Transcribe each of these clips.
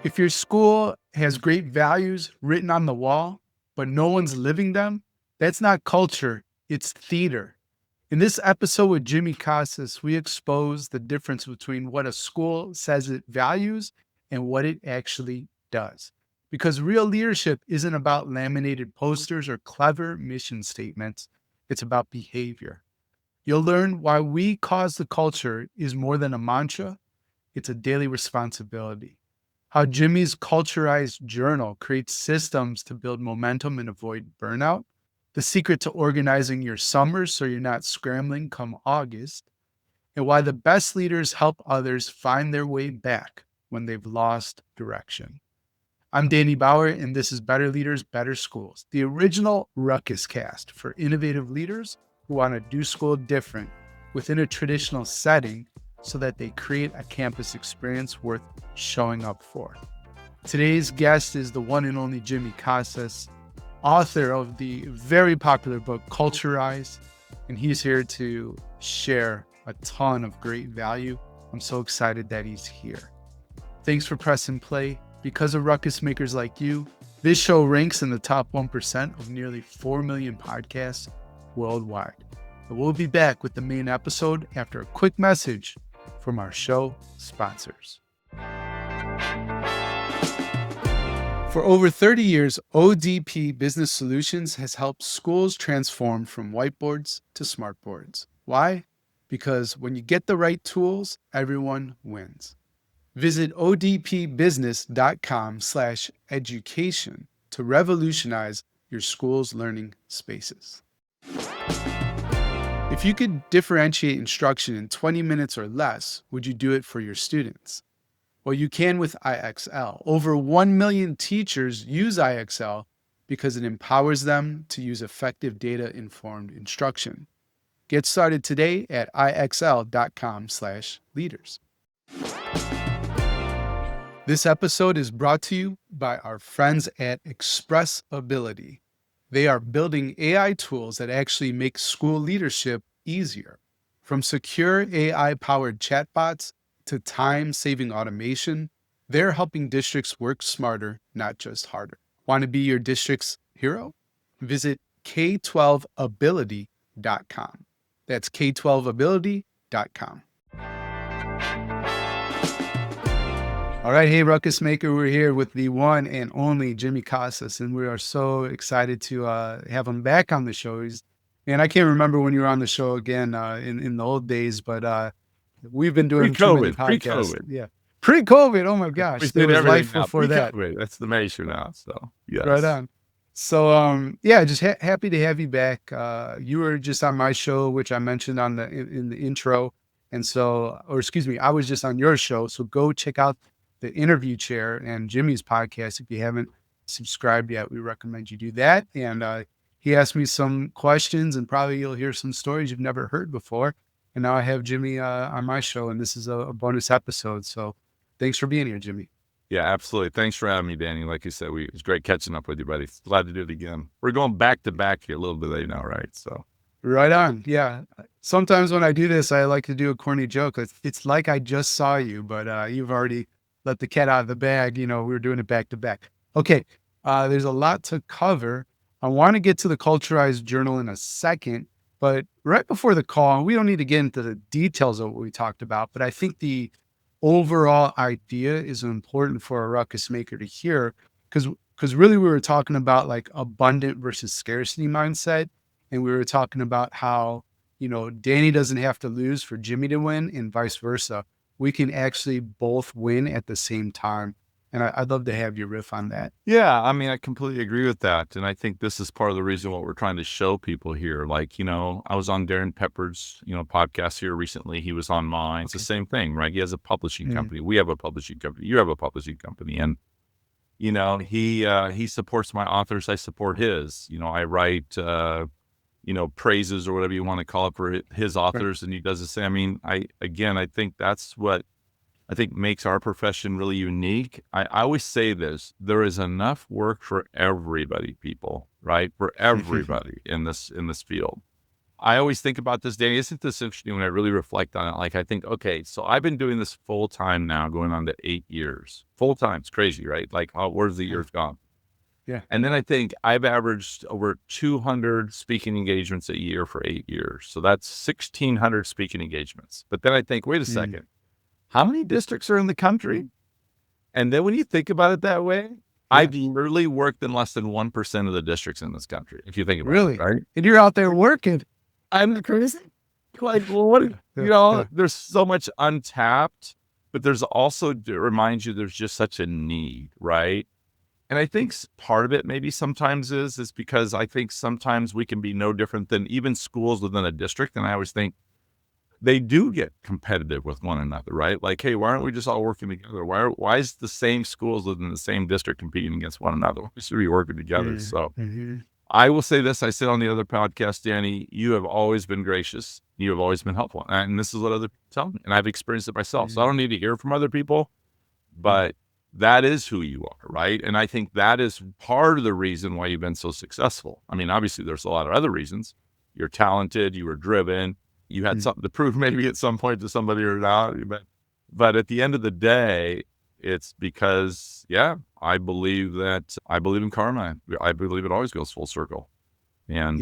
If your school has great values written on the wall, but no one's living them, that's not culture, it's theater. In this episode with Jimmy Casas, we expose the difference between what a school says it values and what it actually does. Because real leadership isn't about laminated posters or clever mission statements, it's about behavior. You'll learn why we cause the culture is more than a mantra, it's a daily responsibility. How Jimmy's Culturize journal creates systems to build momentum and avoid burnout. The secret to organizing your summers so you're not scrambling come August. And why the best leaders help others find their way back when they've lost direction. I'm Danny Bauer, and this is Better Leaders, Better Schools, the original RUCKUScast for innovative leaders who want to do school different within a traditional setting so that they create a campus experience worth showing up for. Today's guest is the one and only Jimmy Casas, author of the very popular book, Culturize, and he's here to share a ton of great value. I'm so excited that he's here. Thanks for pressing play. Because of ruckus makers like you, this show ranks in the top 1% of nearly 4 million podcasts worldwide. And we'll be back with the main episode after a quick message from our show sponsors. For over 30 years, ODP Business Solutions has helped schools transform from whiteboards to smartboards. Why? Because when you get the right tools, everyone wins. Visit odpbusiness.com/education to revolutionize your school's learning spaces. If you could differentiate instruction in 20 minutes or less, would you do it for your students? Well, you can with IXL. Over 1 million teachers use IXL because it empowers them to use effective data-informed instruction. Get started today at ixl.com/leaders. This episode is brought to you by our friends at Expressability. They are building AI tools that actually make school leadership easier. From secure AI-powered chatbots to time-saving automation, they're helping districts work smarter, not just harder. Want to be your district's hero? Visit K12ability.com. That's K12ability.com. All right, hey, Ruckus Maker, we're here with the one and only Jimmy Casas, and we are so excited to have him back on the show. And I can't remember when you were on the show again in the old days, but we've been doing too many podcasts. Pre-COVID. Yeah, pre-COVID. Oh my gosh, there was life before that. That's the measure now. So yes, right on. So yeah, just happy to have you back. You were just on my show, which I mentioned in the intro, and so, or excuse me, I was just on your show. So go check out the Interview Chair and Jimmy's podcast. If you haven't subscribed yet, we recommend you do that. And he asked me some questions, and probably you'll hear some stories you've never heard before. And now I have Jimmy on my show, and this is a bonus episode. So thanks for being here, Jimmy. Yeah, absolutely. Thanks for having me, Danny. Like you said, it was great catching up with you, buddy. Glad to do it again. We're going back to back here a little bit later now, right? So right on. Yeah. Sometimes when I do this, I like to do a corny joke. It's like I just saw you, but you've already let the cat out of the bag. You know, we were doing it back to back. Okay. There's a lot to cover. I want to get to the Culturize journal in a second, but right before the call, we don't need to get into the details of what we talked about, but I think the overall idea is important for a ruckus maker to hear because really we were talking about like abundant versus scarcity mindset. And we were talking about how, you know, Danny doesn't have to lose for Jimmy to win and vice versa. We can actually both win at the same time. And I'd love to have your riff on that. yeah, I mean, I completely agree with that. And I think this is part of the reason what we're trying to show people here. Like, you know, I was on Darren Pepper's, podcast here recently. He was on mine. It's the same thing, right? He has a publishing company. We have a publishing company. You have a publishing company. And, he supports my authors. I support his. I write, praises or whatever you want to call it for his authors. Right. And he does the same. I mean, I think that's what I think makes our profession really unique. I always say this, there is enough work for everybody, people, right? For everybody in this field. I always think about this, Danny. Isn't this interesting when I really reflect on it? Like, I think, okay, so I've been doing this full time now, going on to 8 years. Full time. It's crazy, right? Like, where's the Yeah. years gone? Yeah. And then I think I've averaged over 200 speaking engagements a year for 8 years. So that's 1,600 speaking engagements. But then I think, wait a second, how many districts are in the country? And then when you think about it that way, I've literally worked in less than 1% of the districts in this country, if you think about Really? it, right? And you're out there working. I'm crazy. Like, well, what, there's so much untapped, but there's also, it reminds you there's just such a need, right? And I think part of it maybe sometimes is because I think sometimes we can be no different than even schools within a district. And I always think they do get competitive with one another, right? Like, hey, why aren't we just all working together? Why is the same schools within the same district competing against one another? We should be working together. So I will say this. I said on the other podcast, Danny, you have always been gracious. You have always been helpful. And this is what other people tell me. And I've experienced it myself. So I don't need to hear from other people, but that is who you are, right? And I think that is part of the reason why you've been so successful. I mean, obviously, there's a lot of other reasons. You're talented. You were driven. You had something to prove maybe at some point to somebody or not. But at the end of the day, it's because, I believe in karma. I believe it always goes full circle. And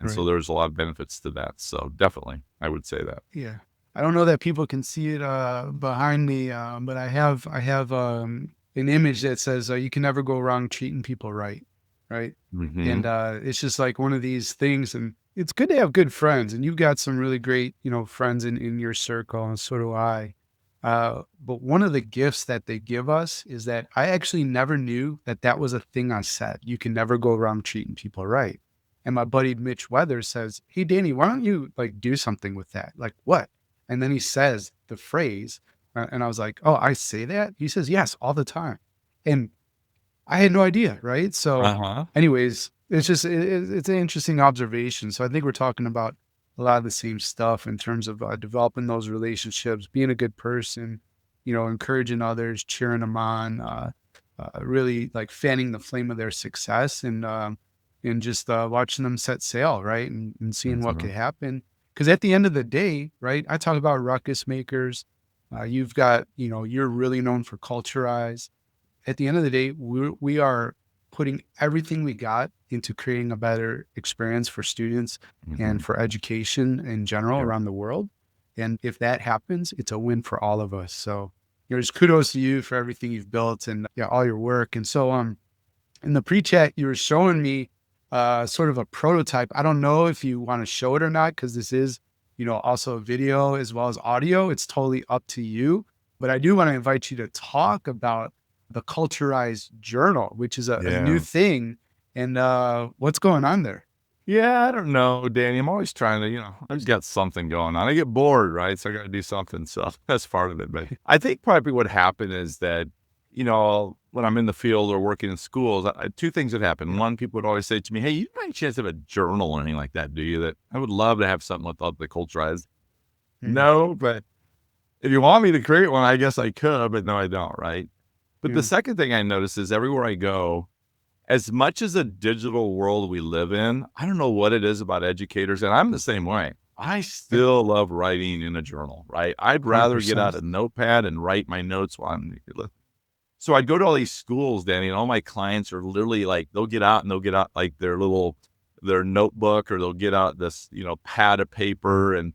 so there's a lot of benefits to that. So definitely, I would say that. Yeah. I don't know that people can see it behind me, but I have an image that says you can never go wrong treating people right. And it's just like one of these things, and it's good to have good friends, and you've got some really great, friends in your circle, and so do I. But one of the gifts that they give us is that I actually never knew that was a thing I said. You can never go wrong treating people right. And my buddy Mitch Weathers says, "Hey, Danny, why don't you do something with that?" Like, what? And then he says the phrase, and I was like, "Oh, I say that?" He says, "Yes, all the time." And I had no idea, right? So anyways, it's just, it's an interesting observation. So I think we're talking about a lot of the same stuff in terms of developing those relationships, being a good person, encouraging others, cheering them on, really fanning the flame of their success, and just watching them set sail, right? And seeing what could happen. Because at the end of the day, right, I talk about ruckus makers. You've got, you're really known for Culturize. At the end of the day, we are putting everything we got into creating a better experience for students and for education in general around the world. And if that happens, it's a win for all of us. So, just kudos to you for everything you've built and all your work. And so, in the pre-chat, you were showing me sort of a prototype. I don't know if you want to show it or not, because this is, also a video as well as audio. It's totally up to you. But I do want to invite you to talk about the Culturize journal, which is a new thing. And what's going on there? Yeah, I don't know, Danny. I'm always trying to, I've just got something going on. I get bored, right? So I got to do something. So that's part of it. But I think probably what happened is that, when I'm in the field or working in schools, two things would happen. One, people would always say to me, "Hey, you by any chance have a journal or anything like that, do you? That I would love to have something with the Culturize." No, but if you want me to create one, I guess I could, but no, I don't, right? But the second thing I notice is everywhere I go, as much as a digital world we live in, I don't know what it is about educators, and I'm the same way. I still love writing in a journal, right? I'd rather get out a notepad and write my notes while I'm listening. So I'd go to all these schools, Danny, and all my clients are literally they'll get out their notebook, or they'll get out this, pad of paper. And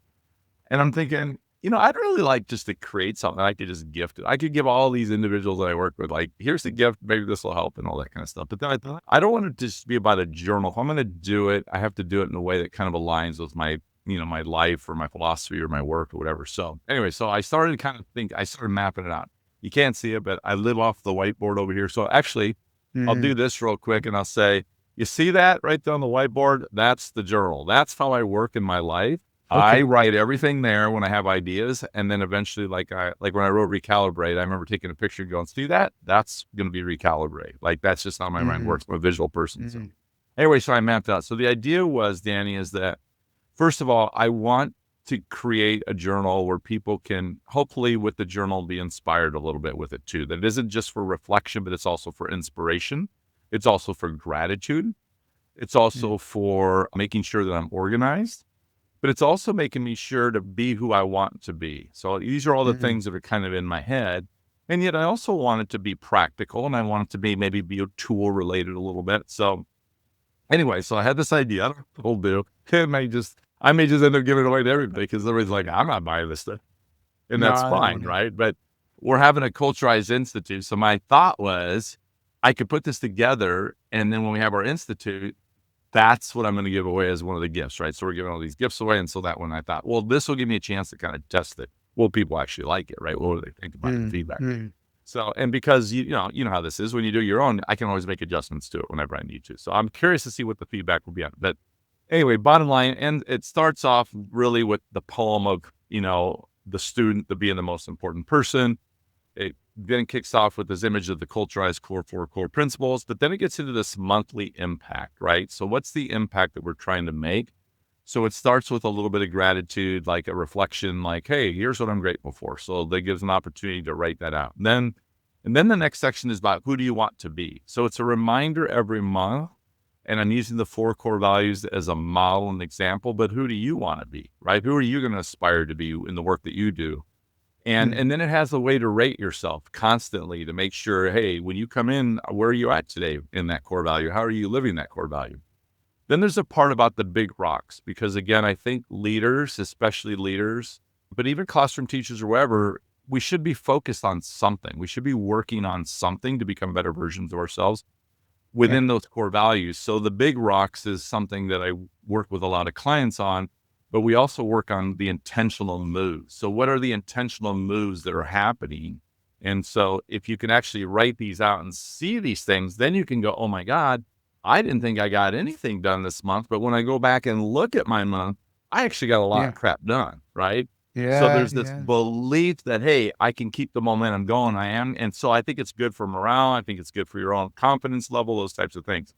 I'm thinking, I'd really like just to create something I could just gift it. I could give all these individuals that I work with, here's the gift, maybe this will help and all that kind of stuff. But then I thought, I don't want it to just be about a journal. If I'm going to do it, I have to do it in a way that kind of aligns with my, my life or my philosophy or my work or whatever. So anyway, I started mapping it out. You can't see it, but I live off the whiteboard over here. So actually, I'll do this real quick and I'll say, you see that right there on the whiteboard? That's the journal. That's how I work in my life. Okay. I write everything there when I have ideas. And then eventually, like when I wrote Recalibrate, I remember taking a picture and going, see that? That's going to be Recalibrate. That's just how my mind works. I'm a visual person. So anyway, so I mapped out. So the idea was, Danny, is that, first of all, I want to create a journal where people can hopefully with the journal be inspired a little bit with it too. That it isn't just for reflection, but it's also for inspiration. It's also for gratitude. It's also for making sure that I'm organized. but it's also making me sure to be who I want to be. So these are all the Mhm. things that are kind of in my head. And yet I also want it to be practical, and I want it to be maybe be a tool related a little bit. So anyway, so I had this idea. I don't know what we'll do. I may just end up giving it away to everybody because everybody's like, I'm not buying this stuff. And No, that's I don't fine, wanna. right? But we're having a Culturize Institute. So my thought was I could put this together. And then when we have our institute, that's what I'm going to give away as one of the gifts, right? So we're giving all these gifts away. And so that one I thought, well, this will give me a chance to kind of test it. Will people actually like it, right? What do they think about the Mm, feedback? mm. So, and because you know how this is when you do your own, I can always make adjustments to it whenever I need to. So I'm curious to see what the feedback will be on. But anyway, bottom line, and it starts off really with the poem of, the student to being the most important person. It then kicks off with this image of the culturized core principles, but then it gets into this monthly impact, right? So what's the impact that we're trying to make? So it starts with a little bit of gratitude, like a reflection, like, hey, here's what I'm grateful for. So that gives an opportunity to write that out. And then the next section is about who do you want to be? So it's a reminder every month. And I'm using the 4 core values as a model and example, but who do you want to be, right? Who are you going to aspire to be in the work that you do? And Mm. and then it has a way to rate yourself constantly to make sure, hey, when you come in, where are you at today in that core value? How are you living that core value? Then there's a part about the big rocks, because again, I think leaders, especially leaders, but even classroom teachers or wherever, we should be focused on something. We should be working on something to become better versions of ourselves Yeah. within those core values. So the big rocks is something that I work with a lot of clients on, but we also work on the intentional moves. So what are the intentional moves that are happening? And so if you can actually write these out and see these things, then you can go, oh my God, I didn't think I got anything done this month. But when I go back and look at my month, I actually got a lot Yeah. of crap done. Right. So Yeah, there's this yeah. belief that, hey, I can keep the momentum going. I am. And so I think it's good for morale. I think it's good for your own confidence level, those types of things.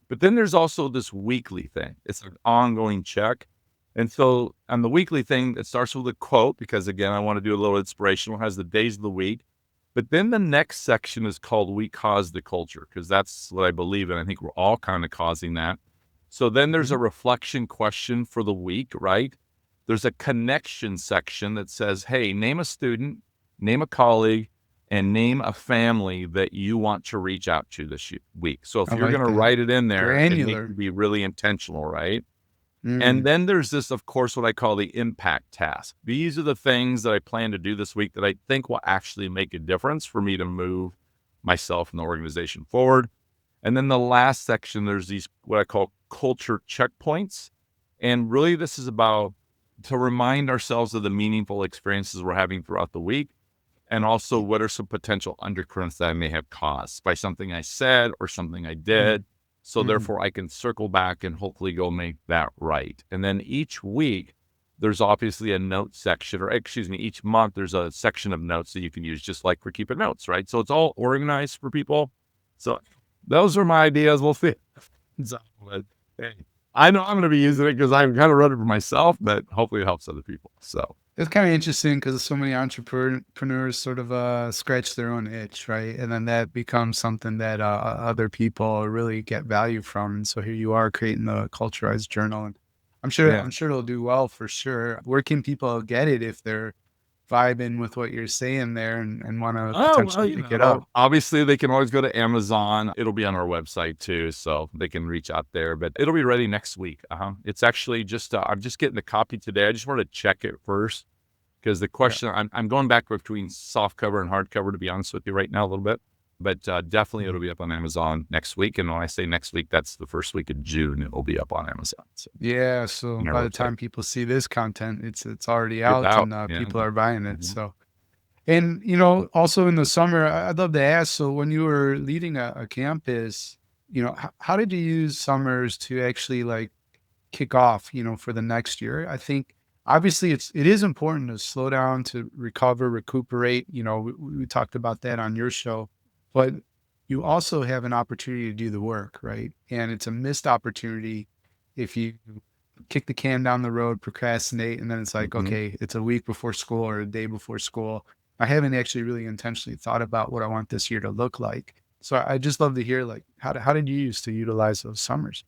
But then there's also this weekly thing. It's an ongoing check. And so on the weekly thing, it starts with a quote because, again, I want to do a little inspirational, has the days of the week. But then the next section is called We Cause the Culture, because that's what I believe in. I think we're all kind of causing that. So then there's Mhm. a reflection question for the week, right? There's a connection section that says, hey, name a student, name a colleague, and name a family that you want to reach out to this week. So if I you're going like to that. write it in there, it needs to Granular. be really intentional, right? And Mm. then there's this, of course, what I call the impact task. These are the things that I plan to do this week that I think will actually make a difference for me to move myself and the organization forward. And then the last section, there's these, what I call culture checkpoints. And really, this is about to remind ourselves of the meaningful experiences we're having throughout the week. And also, what are some potential undercurrents that I may have caused by something I said or something I Mm. did? So, Mhm. therefore, I can circle back and hopefully go make that right. And then each week, there's obviously a note section, or excuse me, each month, there's a section of notes that you can use just like for keeping notes, right? So, it's all organized for people. So, those are my ideas. We'll see. So, but, hey, I know I'm going to be using it because I'm kind of running for myself, but hopefully it helps other people. So, It's kind of interesting because so many entrepreneurs sort of scratch their own itch, right? And then that becomes something that other people really get value from. And so here you are creating the Culturized Journal, and yeah. I'm sure it'll do well for sure. Where can people get it if they're vibing with what you're saying there and want to Oh, well, potentially pick it up? obviously they can always go to Amazon. It'll be on our website too, so they can reach out there, but it'll be ready next week. It's actually just, I'm just getting the copy today. I just wanted to check it first because the Yeah. question, I'm going back between soft cover and hardcover, to be honest with you right now a little bit, but definitely Mhm. it'll be up on Amazon next week. And when I say next week, that's the first week of June. It'll be up on Amazon. So Yeah. So on our by the website, time people see this content, it's already it's out out. and Yeah. people are buying it. Mhm. So. And, also in the summer, I'd love to ask, so when you were leading a campus, how did you use summers to actually like kick off, for the next year? I think obviously it is important to slow down, to recover, recuperate. We talked about that on your show, but you also have an opportunity to do the work, right? And it's a missed opportunity if you kick the can down the road, procrastinate, and then it's like, Mhm. okay, it's a week before school or a day before school. I haven't actually really intentionally thought about what I want this year to look like. So I just love to hear like how did you used to utilize those summers?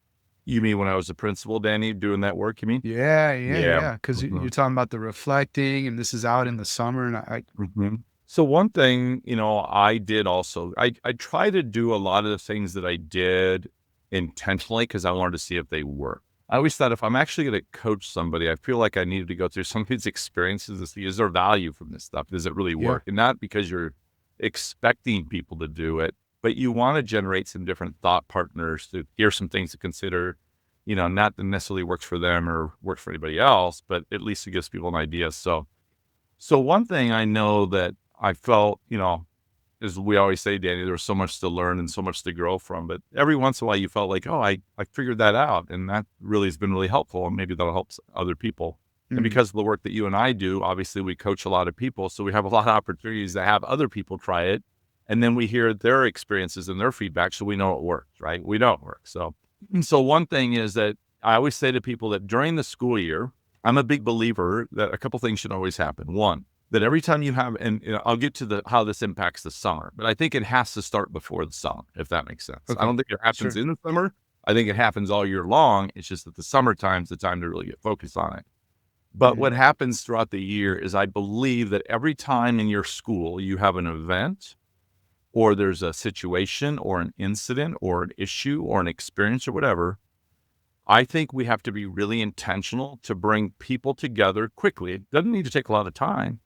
You mean when I was a principal, Danny, doing that work, you mean? Yeah, yeah, Yeah. yeah. Because you're talking about the reflecting, and this is out in the summer, and So one thing, I did also, I try to do a lot of the things that I did intentionally because I wanted to see if they work. I always thought if I'm actually going to coach somebody, I feel like I needed to go through some of these experiences to see, is there value from this stuff? Does it really yeah, work? And not because you're expecting people to do it, but you want to generate some different thought partners to hear some things to consider, not that necessarily works for them or works for anybody else, but at least it gives people an idea. So one thing I know that I felt, as we always say, Danny, there was so much to learn and so much to grow from. But every once in a while, you felt like, oh, I figured that out. And that really has been really helpful. And maybe that'll help other people. And mm, because of the work that you and I do, obviously we coach a lot of people. So we have a lot of opportunities to have other people try it. And then we hear their experiences and their feedback. So we know it works, right? We know it works. So one thing is that I always say to people that during the school year, I'm a big believer that a couple things should always happen. One, that every time you have, and I'll get to how this impacts the summer, but I think it has to start before the summer, if that makes sense. I okay, don't think it happens sure, in the summer. I think it happens all year long. It's just that the summertime's the time to really get focused on it. But mm, what happens throughout the year is I believe that every time in your school you have an event or there's a situation or an incident or an issue or an experience or whatever, I think we have to be really intentional to bring people together quickly. It doesn't need to take a lot of time,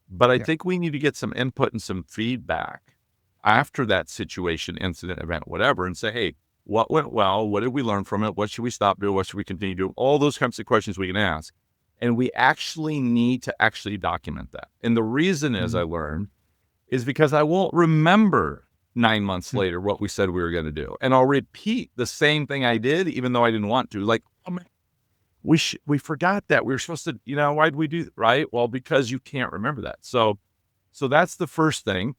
but I yeah, think we need to get some input and some feedback after that situation, incident, event, whatever, and say, hey, what went well? What did we learn from it? What should we stop doing? What should we continue doing? All those kinds of questions we can ask. And we actually need to actually document that. And the reason is I mm, learned is because I won't remember 9 months mm, later what we said we were going to do. And I'll repeat the same thing I did, even though I didn't want to. Like, oh man, we forgot that we were supposed to, why'd we do that? Right? Well, because you can't remember that. So that's the first thing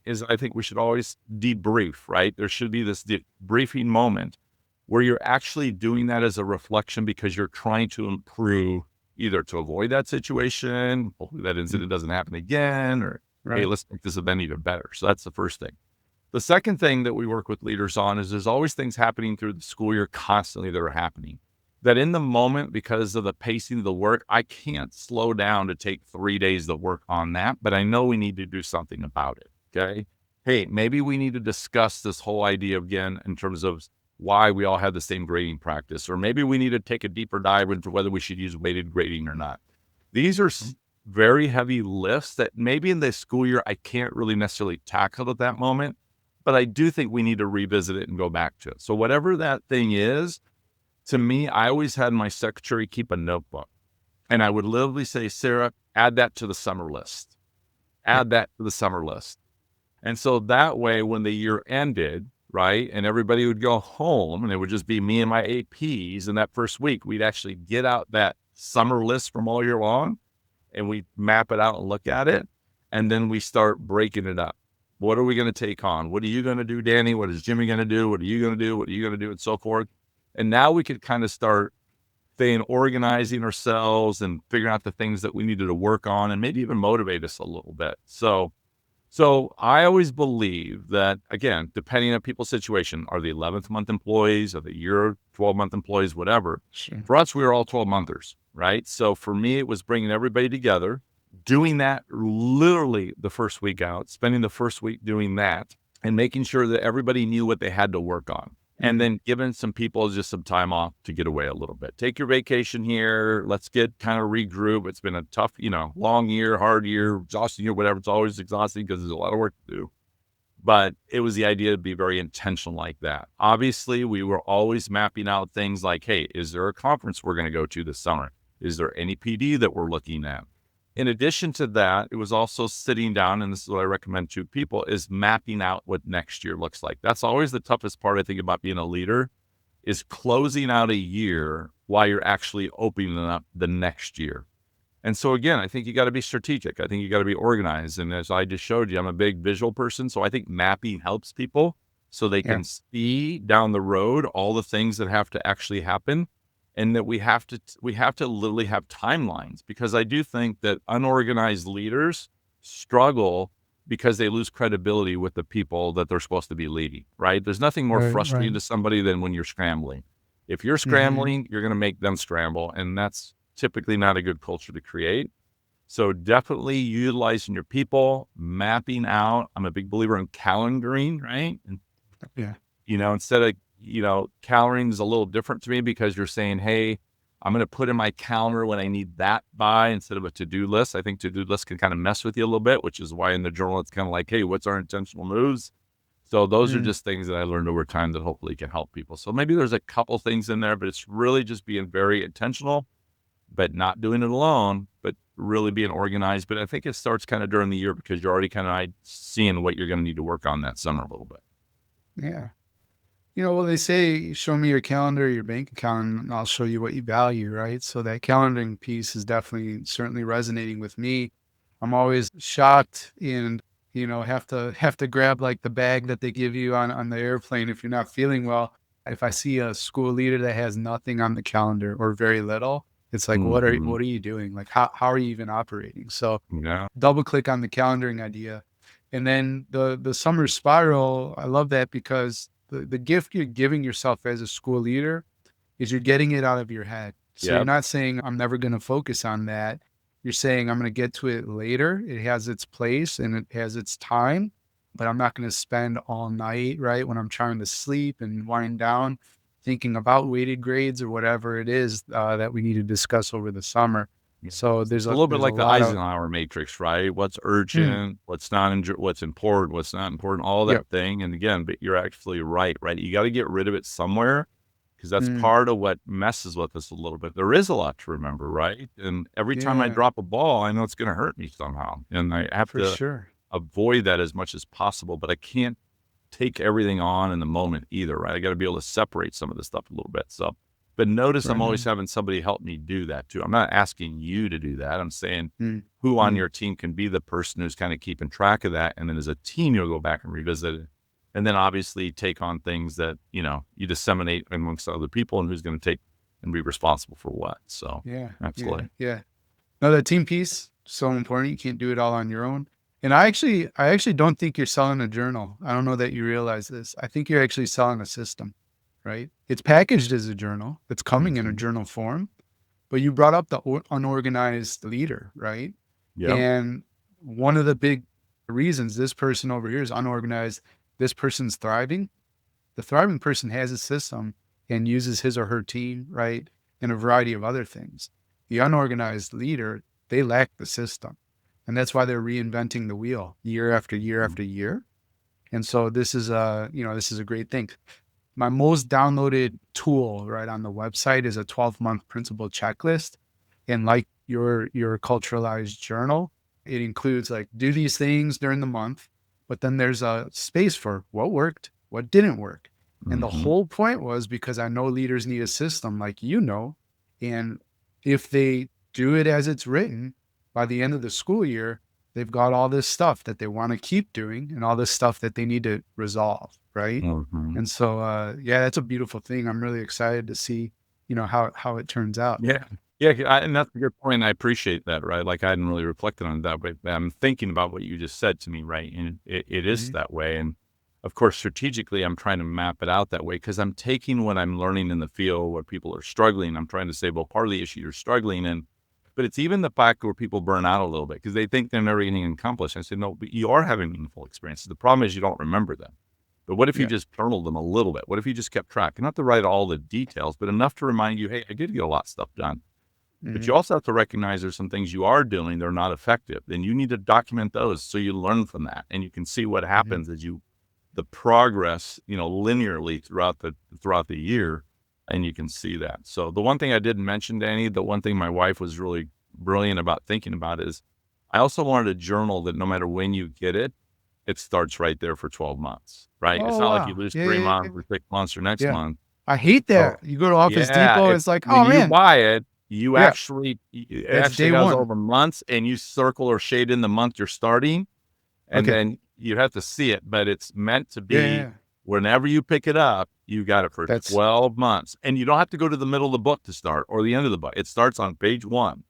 is I think we should always debrief, right? There should be this debriefing moment where you're actually doing that as a reflection because you're trying to improve either to avoid that situation, hopefully that mm, incident doesn't happen again, or hey, right, let's make this event even better. So that's the first thing. The second thing that we work with leaders on is there's always things happening through the school year constantly that are happening. That in the moment, because of the pacing of the work, I can't slow down to take 3 days to work on that, but I know we need to do something about it. Okay. Hey, maybe we need to discuss this whole idea again in terms of why we all have the same grading practice, or maybe we need to take a deeper dive into whether we should use weighted grading or not. These are mm, very heavy lifts that maybe in the school year I can't really necessarily tackle at that moment, but I do think we need to revisit it and go back to it. So whatever that thing is, to me, I always had my secretary keep a notebook, and I would literally say, Sarah, add that to the summer list. yeah, Add that to the summer list. And so that way, when the year ended, right, and everybody would go home and it would just be me and my APs, and that first week, we'd actually get out that summer list from all year long and we map it out and look at it. And then we start breaking it up. What are we going to take on? What are you going to do, Danny? What is Jimmy going to do? What are you going to do? What are you going to do? And so forth. And now we could kind of start saying, organizing ourselves and figuring out the things that we needed to work on and maybe even motivate us a little bit. So I always believe that, again, depending on people's situation, are the 11th month employees, are the year 12-month employees, whatever. sure, For us, we were all 12-monthers, right? So for me, it was bringing everybody together, doing that literally the first week out, spending the first week doing that, and making sure that everybody knew what they had to work on. And mm, then giving some people just some time off to get away a little bit. Take your vacation here. Let's get kind of regroup. It's been a tough, long year, hard year, exhausting year, whatever. It's always exhausting because there's a lot of work to do. But it was the idea to be very intentional like that. Obviously, we were always mapping out things like, hey, is there a conference we're going to go to this summer? Is there any PD that we're looking at? In addition to that, it was also sitting down, and this is what I recommend to people, is mapping out what next year looks like. That's always the toughest part, I think, about being a leader, is closing out a year while you're actually opening up the next year. And so again, I think you got to be strategic. I think you got to be organized. And as I just showed you, I'm a big visual person. So I think mapping helps people so they yeah, can see down the road all the things that have to actually happen. And that we have to literally have timelines, because I do think that unorganized leaders struggle because they lose credibility with the people that they're supposed to be leading, right? There's nothing more right, frustrating right, to somebody than when you're scrambling. If you're Mm-hmm. scrambling, you're going to make them scramble. And that's typically not a good culture to create. So definitely utilizing your people, mapping out. I'm a big believer in calendaring, right? And, Yeah. instead of, calendaring is a little different to me because you're saying, hey, I'm going to put in my calendar when I need that by instead of a to-do list. I think to-do lists can kind of mess with you a little bit, which is why in the journal, it's kind of like, hey, what's our intentional moves? So those are Mm. just things that I learned over time that hopefully can help people. So maybe there's a couple things in there, but it's really just being very intentional, but not doing it alone, but really being organized. But I think it starts kind of during the year because you're already kind of seeing what you're going to need to work on that summer a little bit. Yeah. Well, they say, show me your calendar, your bank account, and I'll show you what you value, right? So that calendaring piece is definitely, certainly resonating with me. I'm always shocked and, have to grab like the bag that they give you on the airplane if you're not feeling well. If I see a school leader that has nothing on the calendar or very little, it's like, Mm-hmm. what are you doing? Like, how are you even operating? So Yeah. double click on the calendaring idea. And then the summer spiral, I love that because the gift you're giving yourself as a school leader is you're getting it out of your head. So you're Yep. not saying, I'm never going to focus on that. You're saying, I'm going to get to it later. It has its place and it has its time, but I'm not going to spend all night, right? When I'm trying to sleep and wind down, thinking about weighted grades or whatever it is that we need to discuss over the summer. Yeah. So It's a little bit there's a like the lot of, Eisenhower matrix, right? What's mm, urgent, what's not, what's important, what's not important, all yep. that thing. And again, but you're actually right? You got to get rid of it somewhere because that's Mm, part of what messes with us a little bit. There is a lot to remember, right? And every time I yeah, drop a ball, I know it's going to hurt me somehow. And I have for to sure. avoid that as much as possible, but I can't take everything on in the moment either, right? I got to be able to separate some of this stuff a little bit. So, but notice I'm Right always on. having somebody help me do that too. I'm not asking you to do that. I'm saying Mm, who on mm, your team can be the person who's kind of keeping track of that. And then as a team, you'll go back and revisit it. And then obviously take on things that, you disseminate amongst other people and who's going to take and be responsible for what. So yeah, yeah, absolutely. yeah. No, that team piece, so important. You can't do it all on your own. And I actually don't think you're selling a journal. I don't know that you realize this. I think you're actually selling a system, right? It's packaged as a journal. It's coming in a Mm-hmm. journal form, but you brought up the unorganized leader, right? Yep. And one of the big reasons this person over here is unorganized, this person's thriving. The thriving person has a system and uses his or her team, right? And a variety of other things. The unorganized leader, they lack the system. And that's why they're reinventing the wheel year after year Mm-hmm. after year. And so this is a great thing. My most downloaded tool right on the website is a 12-month principle checklist. And like your culturalized journal, it includes like do these things during the month, but then there's a space for what worked, what didn't work. And the Mm-hmm. whole point was because I know leaders need a system like and if they do it as it's written, by the end of the school year, they've got all this stuff that they want to keep doing and all this stuff that they need to resolve, right? Mm-hmm. And so, yeah, that's a beautiful thing. I'm really excited to see, how it turns out. Yeah. Yeah, and that's a good point. I appreciate that, right? Like I hadn't really reflected on it that way, but I'm thinking about what you just said to me, right? And it is Mhm. that way. And of course, strategically, I'm trying to map it out that way because I'm taking what I'm learning in the field where people are struggling. I'm trying to say, well, part of the issue you're struggling in, but it's even the fact where people burn out a little bit because they think they're never getting accomplished. I said, no, but you are having meaningful experiences. The problem is you don't remember them. But what if you Yeah. just journaled them a little bit? What if you just kept track? Not to write all the details, but enough to remind you, hey, I did get a lot of stuff done. But you Mhm. also have to recognize there's some things you are doing that are not effective. Then you need to document those so you learn from that and you can see what Mhm. happens as the progress, linearly throughout the year, and you can see that. So the one thing I didn't mention, Danny, the one thing my wife was really brilliant about thinking about is I also wanted a journal that no matter when you get it, it starts right there for 12 months, right? It's Oh, not like you wow. lose Yeah, 3 months yeah, or 6 months or next yeah. month. I hate So that. You go to Office yeah, Depot, if it's like, when oh you man, buy it, you yeah, actually it that's actually day has one. all the months and you circle or shade in the month you're starting, and Okay. then you have to see it, but it's meant to Yeah, yeah, be yeah. whenever you pick it up, you got it for That's 12 months. And you don't have to go to the middle of the book to start or the end of the book. It starts on page one.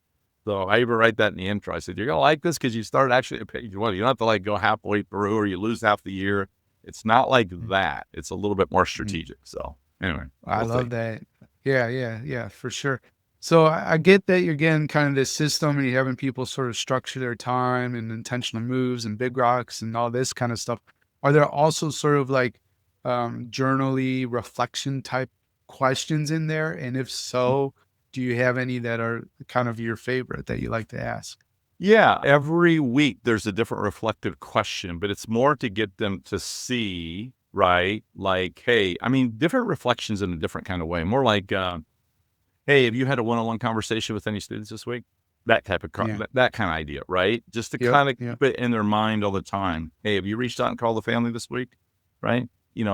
So I even write that in the intro. I said, you're going to like this because you start actually at page one. You don't have to like go halfway through or you lose half the year. It's not like mm, that. It's a little bit more mm. strategic. So anyway, I we'll love see. that. Yeah, for sure. So I get that you're getting kind of this system and you're having people sort of structure their time and intentional moves and big rocks and all this kind of stuff. Are there also sort of like journally reflection type questions in there? And if so, do you have any that are kind of your favorite that you like to ask? Yeah, every week there's a different reflective question, but it's more to get them to see, right? Like, hey, I mean, different reflections in a different kind of way. More like, hey, have you had a one-on-one conversation with any students this week? That type of Yeah. that kind of idea, right? Just to Yep. kind of Yep. keep it in their mind all the time. Hey, have you reached out and called the family this week? Right?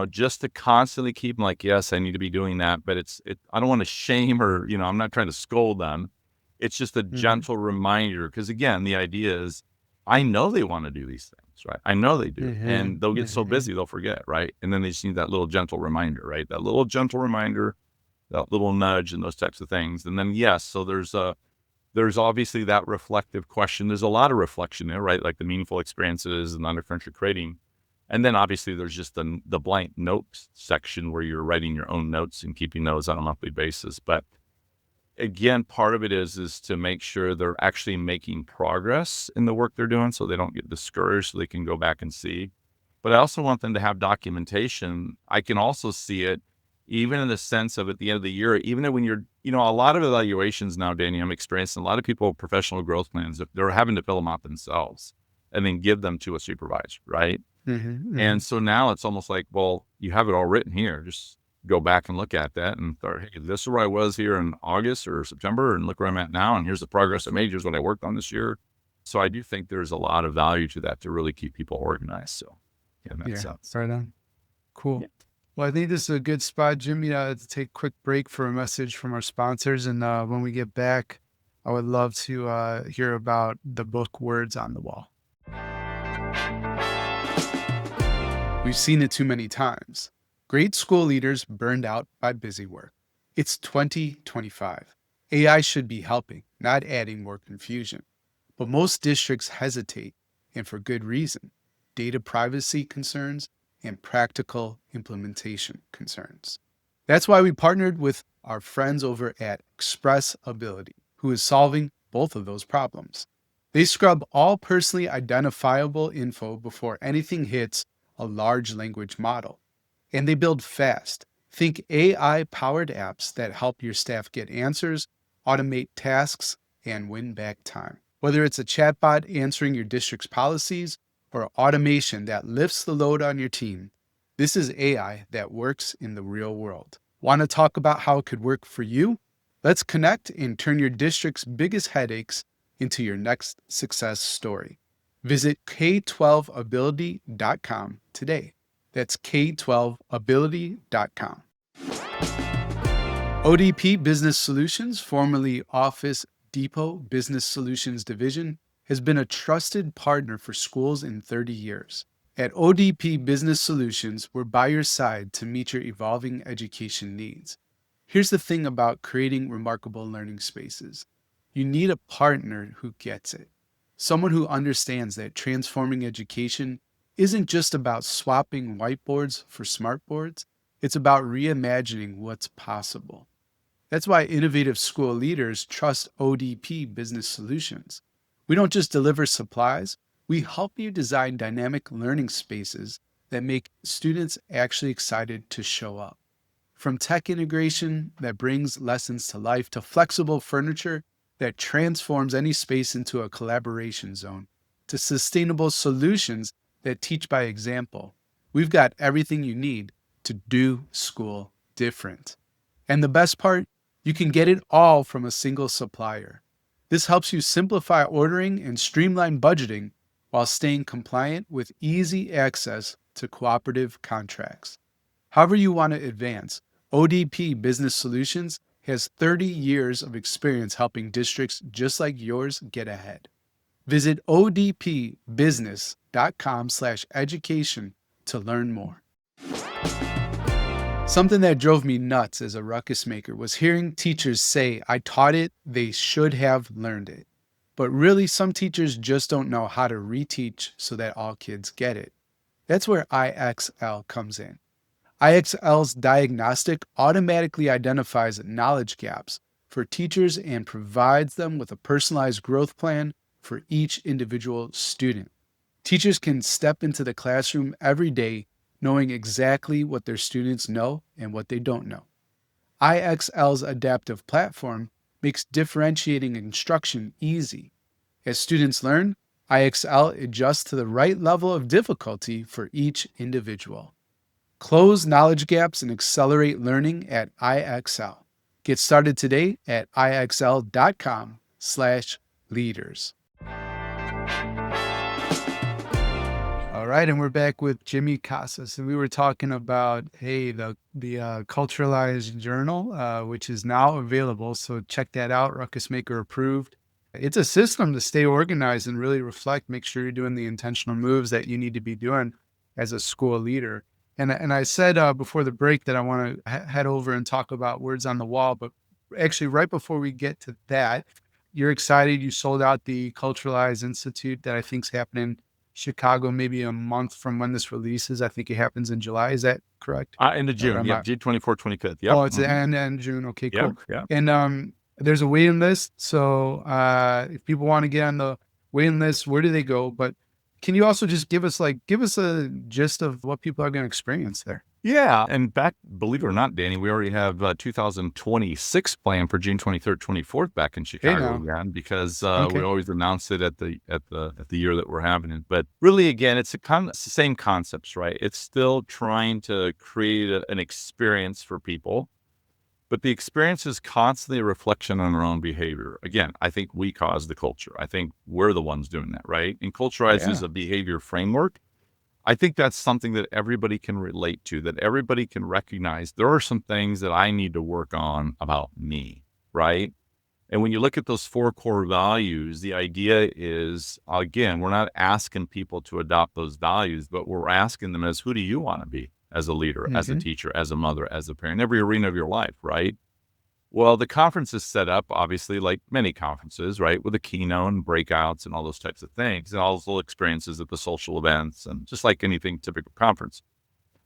Just to constantly keep them like, yes, I need to be doing that, but I don't want to shame or, I'm not trying to scold them. It's just a Hmm. gentle reminder. Cause again, the idea is I know they want to do these things, right? I know they do. Hmm. And they'll get so Hmm. busy, they'll forget, right? And then they just need that little gentle reminder, right? That little gentle reminder, that little nudge and those types of things. And then, yes, so there's obviously that reflective question. There's a lot of reflection there, right? Like the meaningful experiences and under country creating. And then obviously there's just the blank notes section where you're writing your own notes and keeping those on a monthly basis. But again, part of it is to make sure they're actually making progress in the work they're doing so they don't get discouraged, so they can go back and see. But I also want them to have documentation. I can also see it even in the sense of at the end of the year, even when you're, a lot of evaluations now, Danny, I'm experiencing a lot of people, professional growth plans, they're having to fill them out themselves and then give them to a supervisor, right? Hmm. And Hmm. so now it's almost like, well, you have it all written here. Just go back and look at that and thought, hey, this is where I was here in August or September, and look where I'm at now. And here's the progress I made. Here's what I worked on this year. So I do think there's a lot of value to that to really keep people organized. So, yeah, in that Yeah. sense. Right on. Cool. Yeah. Well, I think this is a good spot, Jimmy, to take a quick break for a message from our sponsors. And when we get back, I would love to hear about the book Words on the Wall. We've seen it too many times. Great school leaders burned out by busy work. It's 2025. AI should be helping, not adding more confusion. But most districts hesitate, and for good reason: data privacy concerns and practical implementation concerns. That's why we partnered with our friends over at Express Ability, who is solving both of those problems. They scrub all personally identifiable info before anything hits a large language model. And they build fast. Think AI powered apps that help your staff get answers, automate tasks, and win back time. Whether it's a chatbot answering your district's policies or automation that lifts the load on your team, this is AI that works in the real world. Want to talk about how it could work for you? Let's connect and turn your district's biggest headaches into your next success story. Visit K12ability.com today. That's K12ability.com. ODP Business Solutions, formerly Office Depot Business Solutions Division, has been a trusted partner for schools in 30 years. At ODP Business Solutions, we're by your side to meet your evolving education needs. Here's the thing about creating remarkable learning spaces: you need a partner who gets it, someone who understands that transforming education isn't just about swapping whiteboards for smartboards, it's about reimagining what's possible. That's why innovative school leaders trust ODP Business Solutions. We don't just deliver supplies, we help you design dynamic learning spaces that make students actually excited to show up. From tech integration that brings lessons to life to flexible furniture that transforms any space into a collaboration zone, to sustainable solutions that teach by example, we've got everything you need to do school different. And the best part, you can get it all from a single supplier. This helps you simplify ordering and streamline budgeting while staying compliant with easy access to cooperative contracts. However you want to advance, ODP Business Solutions has 30 years of experience helping districts just like yours get ahead. Visit odpbusiness.com/education to learn more. Something that drove me nuts as a ruckus maker was hearing teachers say, I taught it, they should have learned it. But really, some teachers just don't know how to reteach so that all kids get it. That's where IXL comes in. IXL's diagnostic automatically identifies knowledge gaps for teachers and provides them with a personalized growth plan for each individual student. Teachers can step into the classroom every day knowing exactly what their students know and what they don't know. IXL's adaptive platform makes differentiating instruction easy. As students learn, IXL adjusts to the right level of difficulty for each individual. Close knowledge gaps and accelerate learning at IXL. Get started today at ixl.com/leaders. All right, and we're back with Jimmy Casas, and we were talking about the Culturize journal, which is now available. So check that out. Ruckus Maker approved. It's a system to stay organized and really reflect. Make sure you're doing the intentional moves that you need to be doing as a school leader. And I said before the break that I want to head over and talk about words on the wall, but actually, right before we get to that, you're excited. You sold out the Culturize Institute that I think is happening Chicago, maybe a month from when this releases. I think it happens in July. Is that correct? End of Or June. am Yep. I? June 24th, 25th. Yep. Oh, it's the end June. Okay, Yep. cool. Yep. And there's a waiting list. So if people want to get on the waiting list, where do they go? But can you also just give us a gist of what people are going to experience there? Yeah. And back, believe it or not, Danny, we already have 2026 planned for June 23rd, 24th back in Chicago again, because we always announce it at the year that we're having it. But really, again, it's the same concepts, right? It's still trying to create an experience for people, but the experience is constantly a reflection on our own behavior. Again, I think we cause the culture. I think we're the ones doing that, right? And Culturize is a behavior framework. I think that's something that everybody can relate to, that everybody can recognize. There are some things that I need to work on about me, right? And when you look at those 4 core values, the idea is, again, we're not asking people to adopt those values, but we're asking them as, who do you want to be as a leader, as a teacher, as a mother, as a parent, every arena of your life, right? Well, the conference is set up, obviously, like many conferences, right, with a keynote and breakouts and all those types of things, and all those little experiences at the social events, and just like anything typical conference.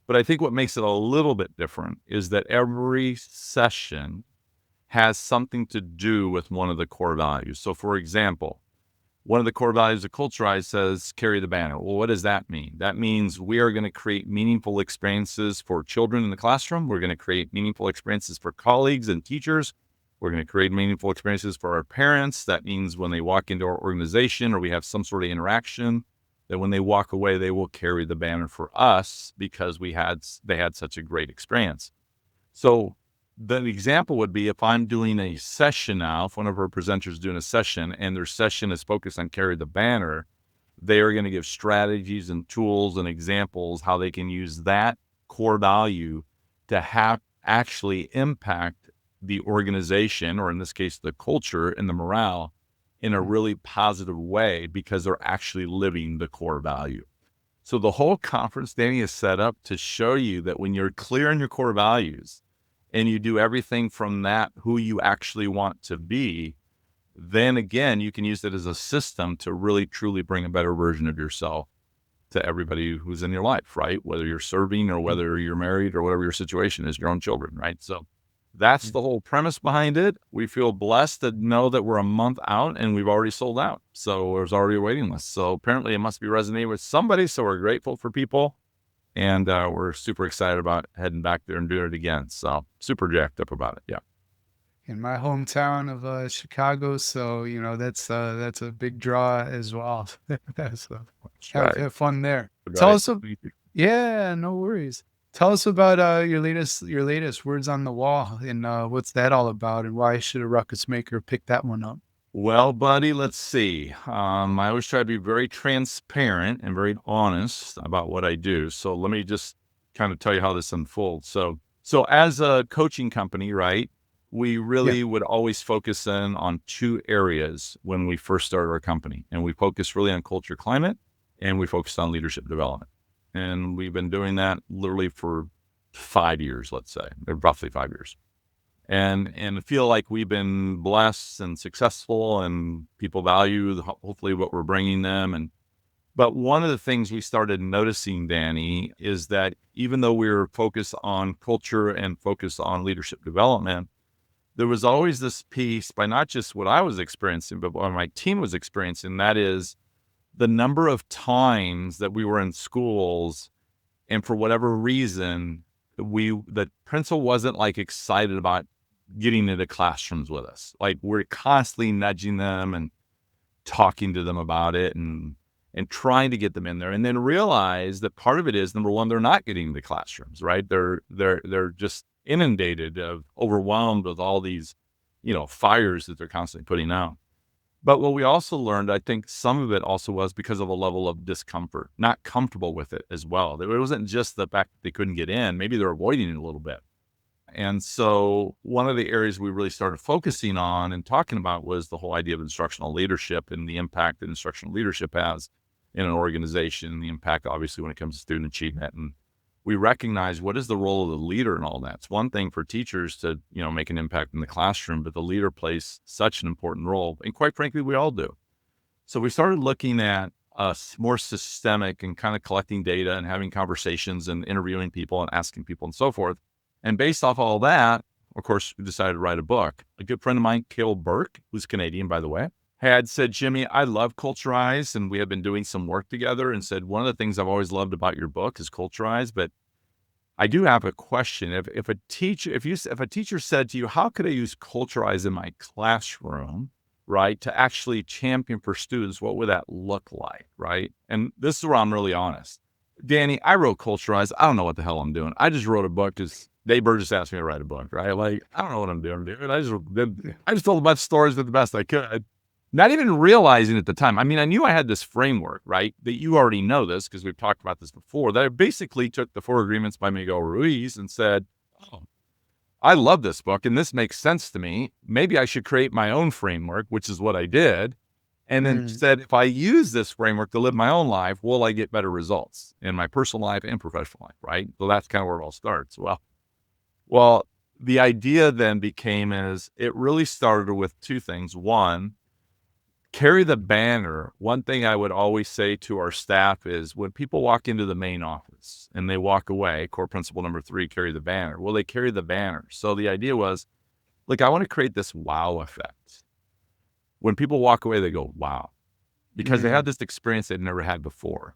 But I think what makes it a little bit different is that every session has something to do with one of the core values. So, for example, one of the core values of Culturize says, carry the banner. Well, what does that mean? That means we are going to create meaningful experiences for children in the classroom. We're going to create meaningful experiences for colleagues and teachers. We're going to create meaningful experiences for our parents. That means when they walk into our organization or we have some sort of interaction, that when they walk away, they will carry the banner for us because they had such a great experience. So the example would be if I'm doing a session now, if one of our presenters is doing a session and their session is focused on carry the banner, they are going to give strategies and tools and examples how they can use that core value to have actually impact the organization, or in this case, the culture and the morale in a really positive way because they're actually living the core value. So the whole conference, Danny, is set up to show you that when you're clear on your core values, and you do everything from that, who you actually want to be, then again, you can use it as a system to really, truly bring a better version of yourself to everybody who's in your life, right? Whether you're serving or whether you're married or whatever your situation is, your own children, right? So that's the whole premise behind it. We feel blessed to know that we're a month out and we've already sold out. So there's already a waiting list. So apparently it must be resonating with somebody. So we're grateful for people. And we're super excited about heading back there and doing it again. So super jacked up about it. Yeah. In my hometown of Chicago, so that's a big draw as well. So have fun there. Tell us, no worries. Tell us about your latest words on the wall, and what's that all about, and why should a ruckus maker pick that one up? Well, buddy, let's see. I always try to be very transparent and very honest about what I do. So let me just kind of tell you how this unfolds. So as a coaching company, right, we really would always focus in on 2 areas when we first started our company. And we focus really on culture climate, and we focus on leadership development. And we've been doing that literally for 5 years, let's say, roughly 5 years. And feel like we've been blessed and successful, and people value hopefully what we're bringing them. And But one of the things we started noticing, Danny, is that even though we were focused on culture and focused on leadership development, there was always this piece by not just what I was experiencing, but what my team was experiencing. That is the number of times that we were in schools and for whatever reason, the principal wasn't like excited about getting into classrooms with us. Like we're constantly nudging them and talking to them about it and trying to get them in there, and then realize that part of it is, number one, they're not getting into classrooms, right? They're just inundated, overwhelmed with all these, fires that they're constantly putting out. But what we also learned, I think some of it also was because of a level of discomfort, not comfortable with it as well. It wasn't just the fact that they couldn't get in. Maybe they're avoiding it a little bit. And so one of the areas we really started focusing on and talking about was the whole idea of instructional leadership and the impact that instructional leadership has in an organization, the impact, obviously, when it comes to student achievement. And we recognize what is the role of the leader in all that. It's one thing for teachers to, make an impact in the classroom, but the leader plays such an important role. And quite frankly, we all do. So we started looking at more systemic and kind of collecting data and having conversations and interviewing people and asking people and so forth. And based off all that, of course, we decided to write a book. A good friend of mine, Cale Burke, who's Canadian, by the way, had said, Jimmy, I love Culturize, and we have been doing some work together, and said, one of the things I've always loved about your book is Culturize, but I do have a question. If a teacher said to you, how could I use Culturize in my classroom, right, to actually champion for students, what would that look like, right? And this is where I'm really honest. Danny, I wrote Culturize. I don't know what the hell I'm doing. I just wrote a book because Dave Burgess asked me to write a book, right? Like, I don't know what I'm doing, dude. I just told a bunch of stories with the best I could. Not even realizing at the time. I mean, I knew I had this framework, right? That you already know this because we've talked about this before. That I basically took the 4 Agreements by Miguel Ruiz and said, oh, I love this book and this makes sense to me. Maybe I should create my own framework, which is what I did. And then said, if I use this framework to live my own life, will I get better results in my personal life and professional life, right? So that's kind of where it all starts. Well, the idea then became is it really started with 2 things. One, carry the banner. One thing I would always say to our staff is when people walk into the main office and they walk away, core principle number 3, carry the banner. Well, they carry the banner. So the idea was, look, I want to create this wow effect. When people walk away, they go, wow, because they had this experience they'd never had before.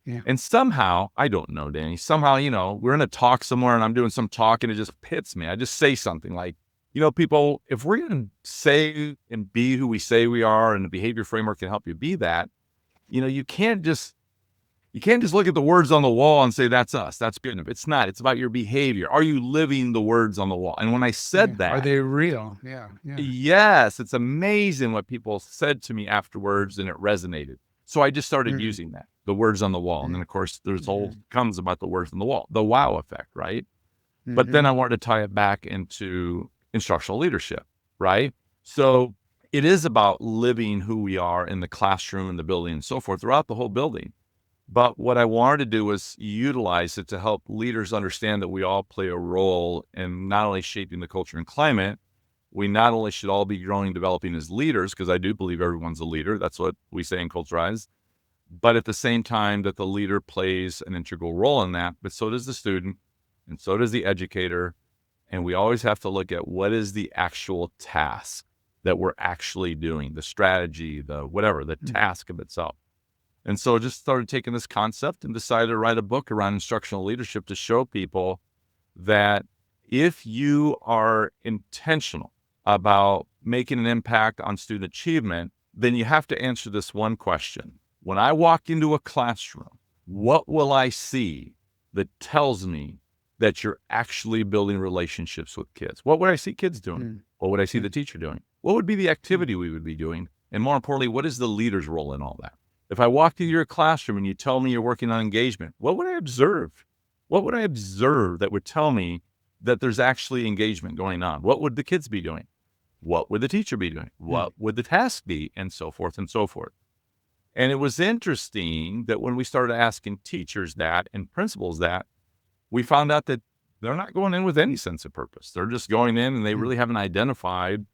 Yeah. And somehow, I don't know, Danny, somehow, we're in a talk somewhere and I'm doing some talk and it just hits me. I just say something like, people, if we're going to say and be who we say we are and the behavior framework can help you be that, you can't just look at the words on the wall and say, that's us. That's good enough. It's not. It's about your behavior. Are you living the words on the wall? And when I said that, are they real? Yeah. Yes, it's amazing what people said to me afterwards, and it resonated. So I just started using that, the words on the wall. And then, of course, there's all comes about the words on the wall, the wow effect, right? But then I wanted to tie it back into instructional leadership, right? So it is about living who we are in the classroom and the building and so forth throughout the whole building. But what I wanted to do was utilize it to help leaders understand that we all play a role in not only shaping the culture and climate, we not only should all be growing and developing as leaders, because I do believe everyone's a leader. That's what we say in Culturize. But at the same time that the leader plays an integral role in that, but so does the student and so does the educator. And we always have to look at what is the actual task that we're actually doing, the strategy, the whatever, the task of itself. And so I just started taking this concept and decided to write a book around instructional leadership to show people that if you are intentional about making an impact on student achievement, then you have to answer this one question. When I walk into a classroom, what will I see that tells me that you're actually building relationships with kids? What would I see kids doing? What would I see the teacher doing? What would be the activity we would be doing? And more importantly, what is the leader's role in all that? If I walked into your classroom and you tell me you're working on engagement, what would I observe? What would I observe that would tell me that there's actually engagement going on? What would the kids be doing? What would the teacher be doing? What would the task be? And so forth and so forth. And it was interesting that when we started asking teachers that and principals that, we found out that they're not going in with any sense of purpose. They're just going in and they really haven't identified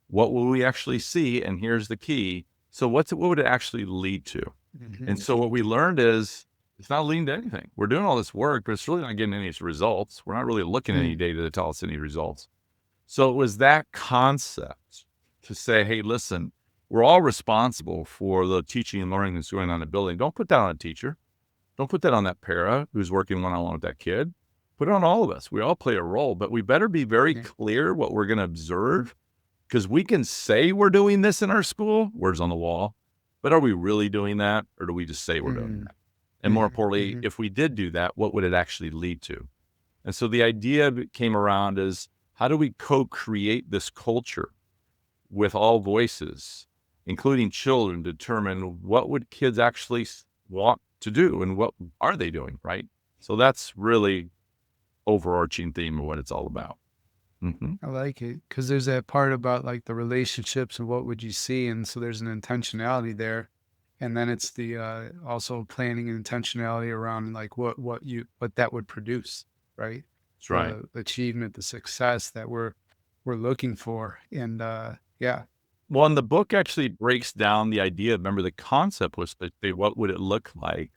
what will we actually see. And here's the key. So what would it actually lead to? And so what we learned is it's not leading to anything. We're doing all this work, but it's really not getting any results. We're not really looking at any data to tell us any results. So it was that concept to say, hey, listen, we're all responsible for the teaching and learning that's going on in the building. Don't put that on a teacher. Don't put that on that para who's working one-on-one with that kid. Put it on all of us. We all play a role, but we better be very clear what we're going to observe, because we can say we're doing this in our school, words on the wall, but are we really doing that, or do we just say we're doing that? And more importantly, if we did do that, what would it actually lead to? And so the idea came around is, how do we co-create this culture with all voices, including children, determine what would kids actually want to do and what are they doing, right? So that's really overarching theme of what it's all about. I like it, because there's that part about like the relationships and what would you see, and so there's an intentionality there, and then it's the also planning and intentionality around like what that would produce, right? That's right. The achievement, the success that we're looking for, and yeah. Well, and the book actually breaks down the idea. Remember, the concept was that what would it look like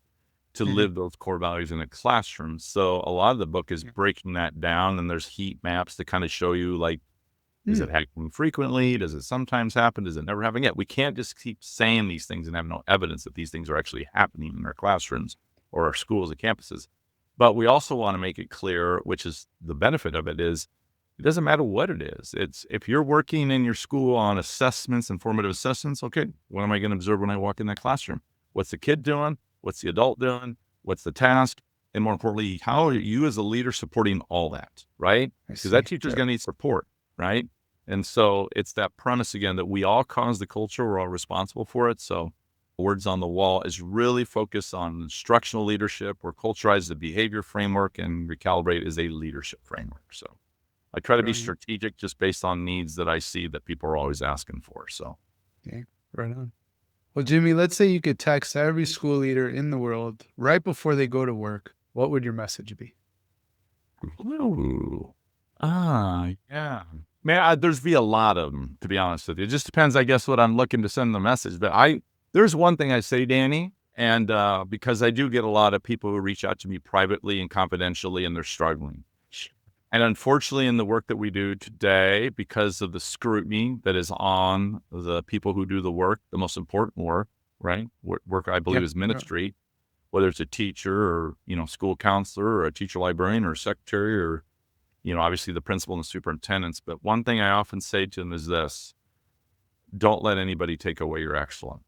to live those core values in a classroom? So a lot of the book is breaking that down, and there's heat maps to kind of show you, like, does it happen frequently? Does it sometimes happen? Does it never happen? Yet we can't just keep saying these things and have no evidence that these things are actually happening in our classrooms or our schools and campuses. But we also want to make it clear, which is the benefit of it, is it doesn't matter what it is. It's if you're working in your school on assessments and formative assessments, okay, what am I going to observe when I walk in that classroom? What's the kid doing? What's the adult doing? What's the task? And more importantly, how are you as a leader supporting all that, right? Because that teacher's going to need support, right? And so it's that premise again that we all cause the culture. We're all responsible for it. So words on the wall is really focused on instructional leadership, where Culturize is a behavior framework and Recalibrate is a leadership framework. So I try to be strategic just based on needs that I see that people are always asking for. So, right on. Well, Jimmy, let's say you could text every school leader in the world right before they go to work. What would your message be? Ooh. Yeah. Man, there's be a lot of them, to be honest with you. It just depends, I guess, what I'm looking to send the message. But there's one thing I say, Danny, and because I do get a lot of people who reach out to me privately and confidentially, and they're struggling. And unfortunately, in the work that we do today, because of the scrutiny that is on the people who do the work, the most important work, right? Work I believe is ministry, whether it's a teacher or, school counselor or a teacher librarian or a secretary or, obviously the principal and the superintendents. But one thing I often say to them is this: don't let anybody take away your excellence.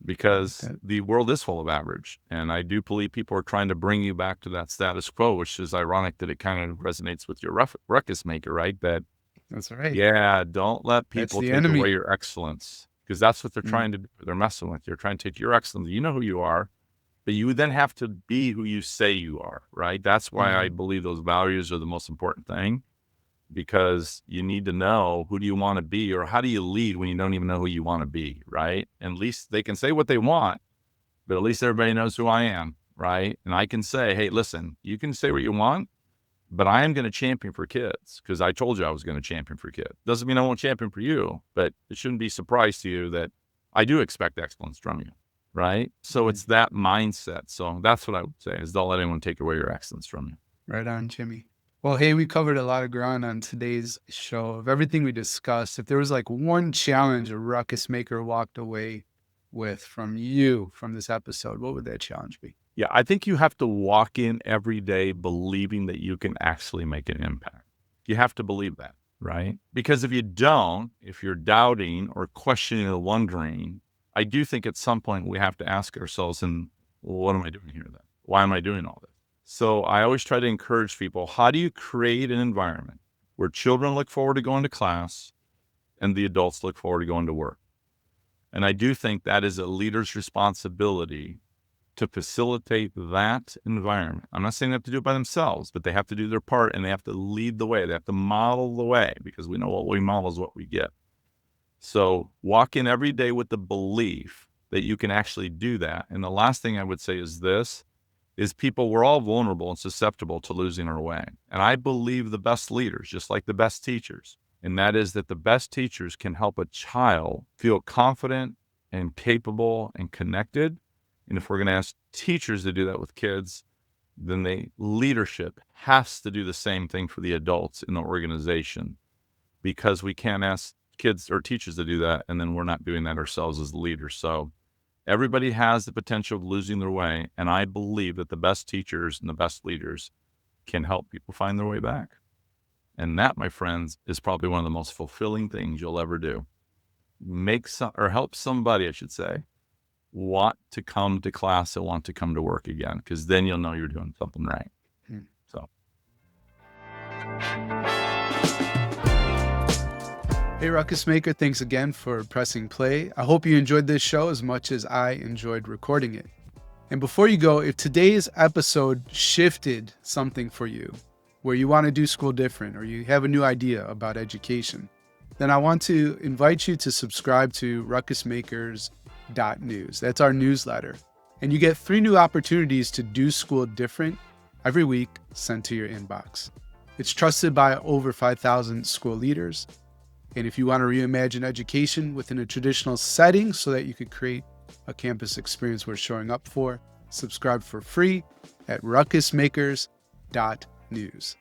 Because the world is full of average. And I do believe people are trying to bring you back to that status quo, which is ironic that it kind of resonates with your ruckus maker, right? That's right. Yeah, don't let people take away your excellence, because that's what they're trying to do. They're messing with you. They're trying to take your excellence. You know who you are, but you then have to be who you say you are, right? That's why I believe those values are the most important thing, because you need to know who do you want to be, or how do you lead when you don't even know who you want to be, right? And at least they can say what they want, but at least everybody knows who I am, right? And I can say, hey, listen, you can say what you want, but I am going to champion for kids, because I told you I was going to champion for kids. Doesn't mean I won't champion for you, but it shouldn't be a surprise to you that I do expect excellence from you, right? So it's that mindset. So that's what I would say, is don't let anyone take away your excellence from you. Right on, Jimmy. Well, hey, we covered a lot of ground on today's show. Of everything we discussed, if there was like one challenge a ruckus maker walked away with from this episode, what would that challenge be? Yeah, I think you have to walk in every day believing that you can actually make an impact. You have to believe that, right? Because if you don't, if you're doubting or questioning or wondering, I do think at some point we have to ask ourselves, and what am I doing here then? Why am I doing all this? So I always try to encourage people, how do you create an environment where children look forward to going to class and the adults look forward to going to work? And I do think that is a leader's responsibility to facilitate that environment. I'm not saying they have to do it by themselves, but they have to do their part, and they have to lead the way. They have to model the way, because we know what we model is what we get. So walk in every day with the belief that you can actually do that. And the last thing I would say is this: we're all vulnerable and susceptible to losing our way. And I believe the best leaders, just like the best teachers, and that is that the best teachers can help a child feel confident and capable and connected. And if we're going to ask teachers to do that with kids, then the leadership has to do the same thing for the adults in the organization, because we can't ask kids or teachers to do that and then we're not doing that ourselves as leaders. So everybody has the potential of losing their way, and I believe that the best teachers and the best leaders can help people find their way back. And that, my friends, is probably one of the most fulfilling things you'll ever do. Help somebody, I should say, want to come to class and want to come to work again, because then you'll know you're doing something right. So. Hey, Ruckus Maker, thanks again for pressing play. I hope you enjoyed this show as much as I enjoyed recording it. And before you go, if today's episode shifted something for you, where you want to do school different or you have a new idea about education, then I want to invite you to subscribe to RUCKUSmakers.news. That's our newsletter. And you get 3 new opportunities to do school different every week sent to your inbox. It's trusted by over 5,000 school leaders. And if you want to reimagine education within a traditional setting so that you could create a campus experience worth showing up for, subscribe for free at RUCKUSmakers.news.